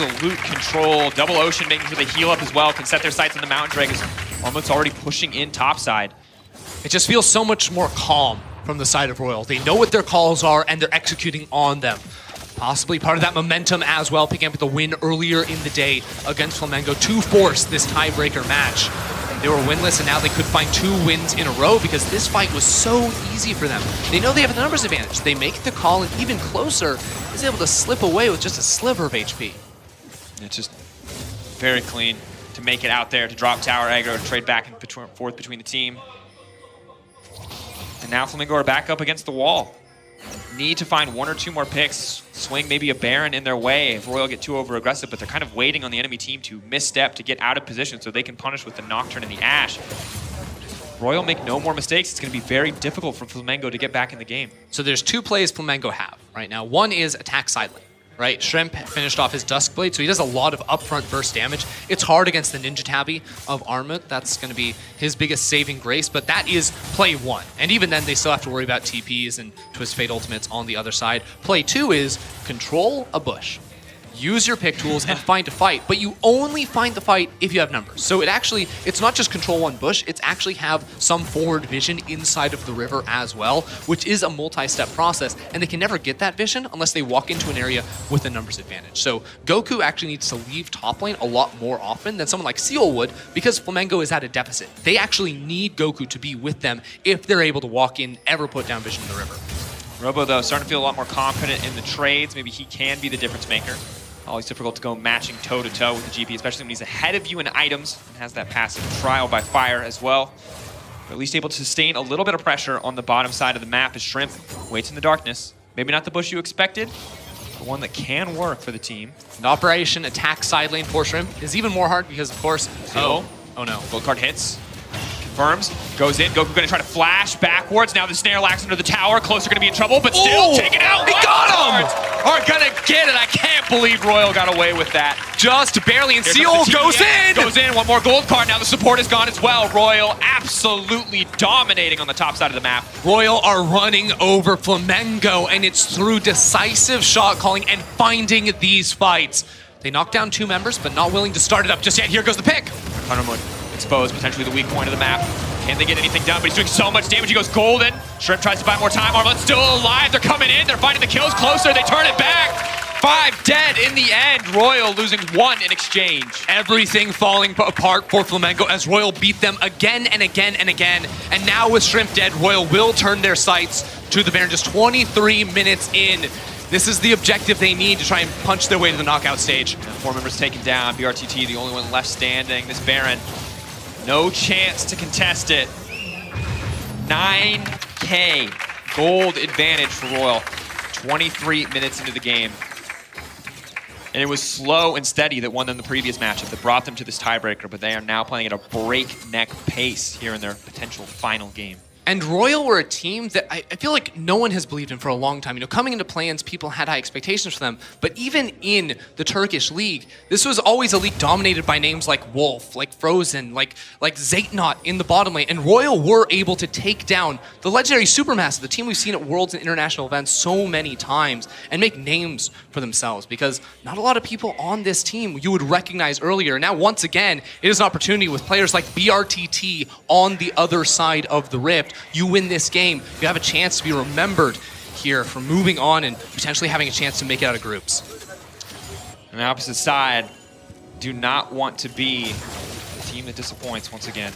absolute control. Double Ocean making sure they heal up as well, can set their sights on the Mountain Drake as Armut's already pushing in topside. It just feels so much more calm from the side of Royal. They know what their calls are and they're executing on them. Possibly part of that momentum as well, picking up the win earlier in the day against Flamengo to force this tiebreaker match. They were winless and now they could find 2 wins in a row because this fight was so easy for them. They know they have the numbers advantage. They make the call and even closer is able to slip away with just a sliver of HP. It's just very clean to make it out there, to drop tower aggro, to trade back and forth between the team. And now Flamengo are back up against the wall. Need to find 1 or 2 more picks, swing maybe a Baron in their way if Royal get too over-aggressive, but they're kind of waiting on the enemy team to misstep, to get out of position so they can punish with the Nocturne and the Ashe. Royal make no more mistakes. It's going to be very difficult for Flamengo to get back in the game. So there's 2 plays Flamengo have right now. One is attack side lane, right? Shrimp finished off his Duskblade, so he does a lot of upfront burst damage. It's hard against the Ninja Tabby of Armut. That's going to be his biggest saving grace, but that is play 1. And even then, they still have to worry about TPs and Twist Fate ultimates on the other side. Play 2 is control a bush. Use your pick tools and find a fight, but you only find the fight if you have numbers. So it's not just control 1 bush, it's actually have some forward vision inside of the river as well, which is a multi-step process, and they can never get that vision unless they walk into an area with a numbers advantage. So Goku actually needs to leave top lane a lot more often than someone like Seal would because Flamengo is at a deficit. They actually need Goku to be with them if they're able to walk in, ever put down vision in the river. Robo, though, starting to feel a lot more confident in the trades. Maybe he can be the difference maker. Always difficult to go matching toe-to-toe with the GP, especially when he's ahead of you in items and has that passive trial by fire as well. But at least able to sustain a little bit of pressure on the bottom side of the map as Shrimp waits in the darkness. Maybe not the bush you expected, but one that can work for the team. And Operation attack side lane for Shrimp is even more hard because, of course, oh no. Gold card hits. Confirms, goes in, Goku gonna try to flash backwards. Now the snare lacks under the tower, Closer gonna be in trouble, but still taken out. He got him! Are gonna get it. I can't believe Royal got away with that. Just barely, and Here Seal goes in! Goes in, 1 more gold card. Now the support is gone as well. Royal absolutely dominating on the top side of the map. Royal are running over Flamengo, and it's through decisive shot calling and finding these fights. They knock down 2 members, but not willing to start it up just yet. Here goes the pick. Thundermoon exposed, potentially the weak point of the map. Can they get anything done? But he's doing so much damage. He goes golden. Shrimp tries to buy more time. Armut's still alive. They're coming in. They're finding the kills Closer. They turn it back. 5 dead in the end. Royal losing 1 in exchange. Everything falling apart for Flamengo as Royal beat them again and again and again. And now with Shrimp dead, Royal will turn their sights to the Baron just 23 minutes in. This is the objective they need to try and punch their way to the knockout stage. And 4 members taken down. BRTT, the only one left standing. This Baron, no chance to contest it. 9K gold advantage for Royal. 23 minutes into the game. And it was slow and steady that won them the previous matchup, that brought them to this tiebreaker, but they are now playing at a breakneck pace here in their potential final game. And Royal were a team that I feel like no one has believed in for a long time. You know, coming into play-ins, people had high expectations for them. But even in the Turkish league, this was always a league dominated by names like Wolf, like Frozen, like Zaytnot in the bottom lane. And Royal were able to take down the legendary Supermassive, the team we've seen at Worlds and international events so many times, and make names for themselves. Because not a lot of people on this team you would recognize earlier. Now, once again, it is an opportunity with players like BRTT on the other side of the rift. You win this game, you have a chance to be remembered here for moving on and potentially having a chance to make it out of groups. On the opposite side, do not want to be the team that disappoints once again.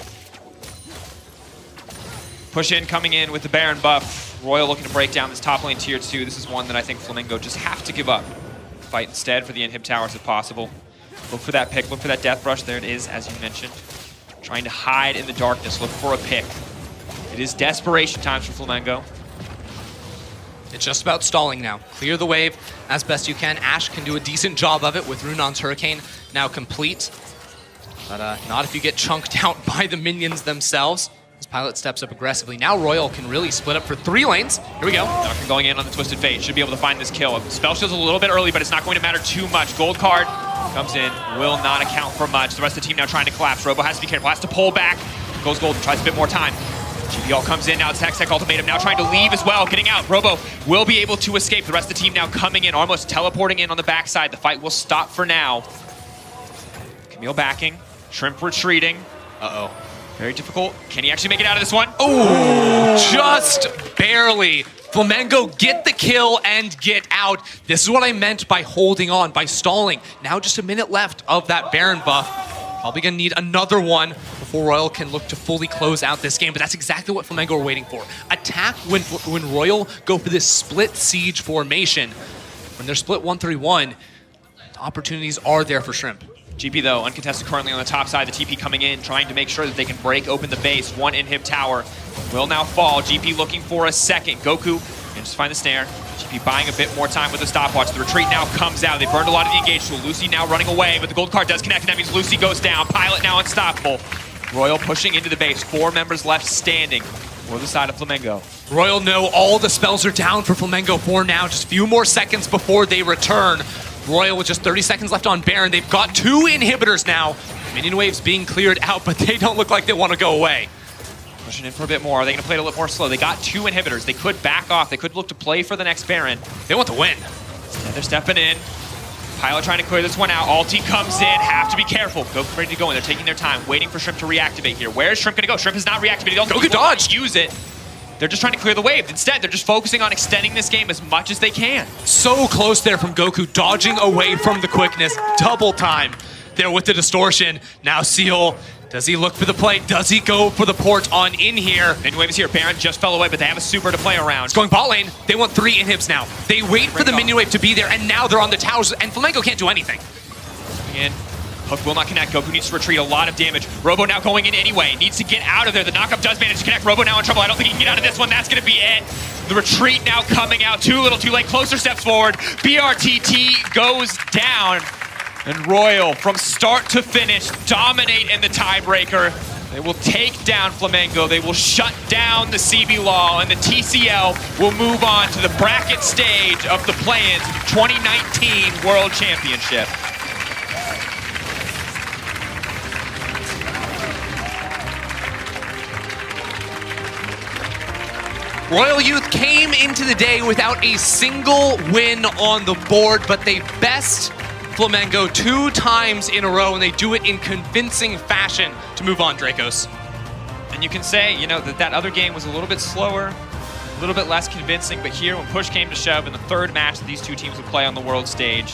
Push in, coming in with the Baron buff. Royal looking to break down this top lane tier 2. This is one that I think Flamengo just have to give up. Fight instead for the inhib towers if possible. Look for that pick, look for that death rush. There it is, as you mentioned. Trying to hide in the darkness, look for a pick. It is desperation times for Flamengo. It's just about stalling now. Clear the wave as best you can. Ashe can do a decent job of it with Runon's Hurricane now complete. But not if you get chunked out by the minions themselves. As Pilot steps up aggressively. Now Royal can really split up for 3 lanes. Here we go. Nocturne going in on the Twisted Fate. Should be able to find this kill. Spell Shield's a little bit early, but it's not going to matter too much. Gold card comes in. Will not account for much. The rest of the team now trying to collapse. Robo has to be careful. Has to pull back. Goes golden. Tries a bit more time. GP comes in now. It's Tech ultimatum now trying to leave as well. Getting out. Robo will be able to escape. The rest of the team now coming in, almost teleporting in on the backside. The fight will stop for now. Camille backing. Shrimp retreating. Uh-oh. Very difficult. Can he actually make it out of this one? Oh, just barely. Flamengo get the kill and get out. This is what I meant by holding on, by stalling. Now just a minute left of that Baron buff. Probably gonna need another one before Royal can look to fully close out this game, but that's exactly what Flamengo are waiting for. Attack when Royal go for this split siege formation. When they're split 1-3-1, the opportunities are there for Shrimp. GP, though, uncontested currently on the top side. The TP coming in, trying to make sure that they can break open the base. One inhib tower will now fall. GP looking for a second. Goku can just find the snare. GP buying a bit more time with the stopwatch. The retreat now comes out. They burned a lot of the engaged tool. Lucy now running away, but the gold card does connect, and that means Lucy goes down. Pilot now unstoppable. Royal pushing into the base. 4 members left standing for the side of Flamengo. Royal know all the spells are down for Flamengo for now. Just a few more seconds before they return. Royal with just 30 seconds left on Baron. They've got 2 inhibitors now. Minion waves being cleared out, but they don't look like they want to go away. Pushing in for a bit more. Are they going to play it a little more slow? They got 2 inhibitors. They could back off. They could look to play for the next Baron. They want to win. And they're stepping in. Pilot trying to clear this one out. Alti comes in. Have to be careful. Goku ready to go in. They're taking their time, waiting for Shrimp to reactivate here. Where is Shrimp going to go? Shrimp is not reactivated. Goku dodged. Use it. They're just trying to clear the wave. Instead, they're just focusing on extending this game as much as they can. So close there from Goku, dodging away from the quickness. Double time there with the distortion. Now Seal, does he look for the play? Does he go for the port on in here? Minion wave is here. Baron just fell away, but they have a super to play around. It's going bot lane. They want 3 inhibs now. They wait for the minion wave to be there, and now they're on the towers, and Flamengo can't do anything. Coming in. Hook will not connect. Goku needs to retreat. A lot of damage. Robo now going in anyway. Needs to get out of there. The knockup does manage to connect. Robo now in trouble. I don't think he can get out of this one. That's going to be it. The retreat now coming out. Too little, too late. Closer steps forward. BRTT goes down. And Royal, from start to finish, dominate in the tiebreaker. They will take down Flamengo. They will shut down the CB Law, and the TCL will move on to the bracket stage of the play-ins 2019 World Championship. Royal Youth came into the day without a single win on the board, but they best Flamengo 2 times in a row, and they do it in convincing fashion to move on, Dracos. And you can say, you know, that other game was a little bit slower, a little bit less convincing, but here, when push came to shove in the 3rd match that these 2 teams would play on the world stage,